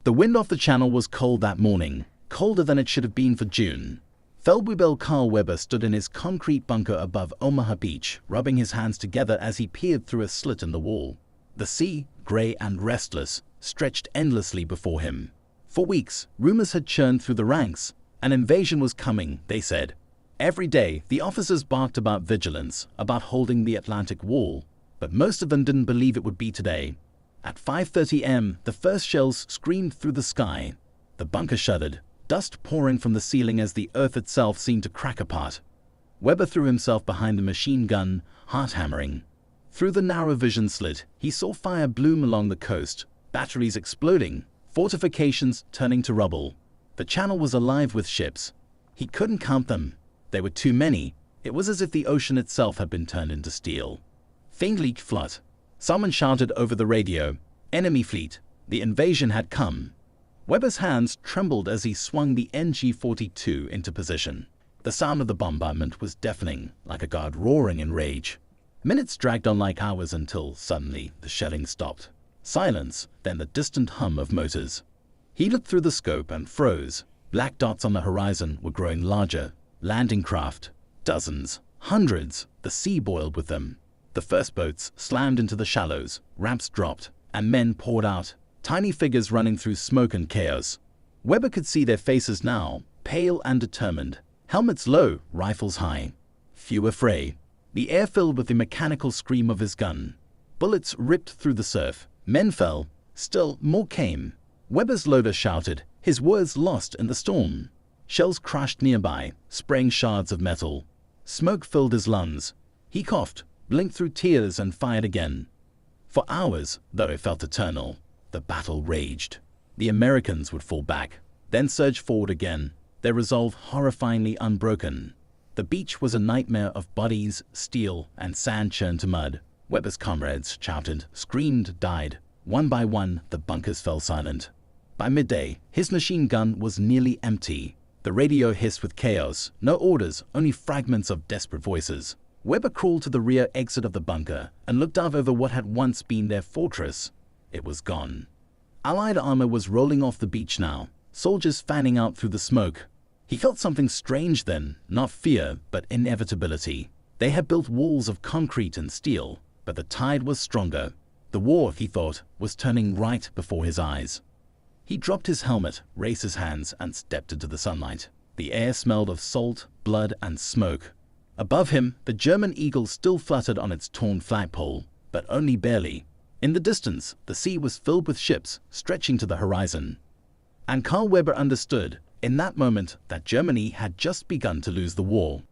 The wind off the channel was cold that morning, colder than it should have been for June. Feldwebel Karl Weber stood in his concrete bunker above Omaha Beach, rubbing his hands together as he peered through a slit in the wall. The sea, grey and restless, stretched endlessly before him. For weeks, rumors had churned through the ranks. An invasion was coming, they said. Every day, the officers barked about vigilance, about holding the Atlantic Wall, but most of them didn't believe it would be today. At 5:30 am, the first shells screamed through the sky. The bunker shuddered, dust pouring from the ceiling as the earth itself seemed to crack apart. Weber threw himself behind the machine gun, heart hammering. Through the narrow vision slit, he saw fire bloom along the coast, batteries exploding, fortifications turning to rubble. The channel was alive with ships. He couldn't count them. There were too many. It was as if the ocean itself had been turned into steel. Faintly flut. Someone shouted over the radio, "Enemy fleet, the invasion had come." Weber's hands trembled as he swung the NG-42 into position. The sound of the bombardment was deafening, like a guard roaring in rage. Minutes dragged on like hours until, suddenly, the shelling stopped. Silence, then the distant hum of motors. He looked through the scope and froze. Black dots on the horizon were growing larger. Landing craft. Dozens. Hundreds. The sea boiled with them. The first boats slammed into the shallows. Ramps dropped, and men poured out. Tiny figures running through smoke and chaos. Weber could see their faces now, pale and determined. Helmets low, rifles high. Few afraid. The air filled with the mechanical scream of his gun. Bullets ripped through the surf. Men fell. Still more came. Weber's loader shouted, his words lost in the storm. Shells crashed nearby, spraying shards of metal. Smoke filled his lungs. He coughed, blinked through tears and fired again. For hours, though it felt eternal, the battle raged. The Americans would fall back, then surge forward again, their resolve horrifyingly unbroken. The beach was a nightmare of bodies, steel, and sand churned to mud. Weber's comrades shouted, screamed, died. One by one, the bunkers fell silent. By midday, his machine gun was nearly empty. The radio hissed with chaos, no orders, only fragments of desperate voices. Weber crawled to the rear exit of the bunker and looked out over what had once been their fortress. It was gone. Allied armor was rolling off the beach now, soldiers fanning out through the smoke. He felt something strange then, not fear, but inevitability. They had built walls of concrete and steel, but the tide was stronger. The war, he thought, was turning right before his eyes. He dropped his helmet, raised his hands, and stepped into the sunlight. The air smelled of salt, blood, and smoke. Above him, the German eagle still fluttered on its torn flagpole, but only barely. In the distance, the sea was filled with ships, stretching to the horizon. And Karl Weber understood, in that moment, that Germany had just begun to lose the war.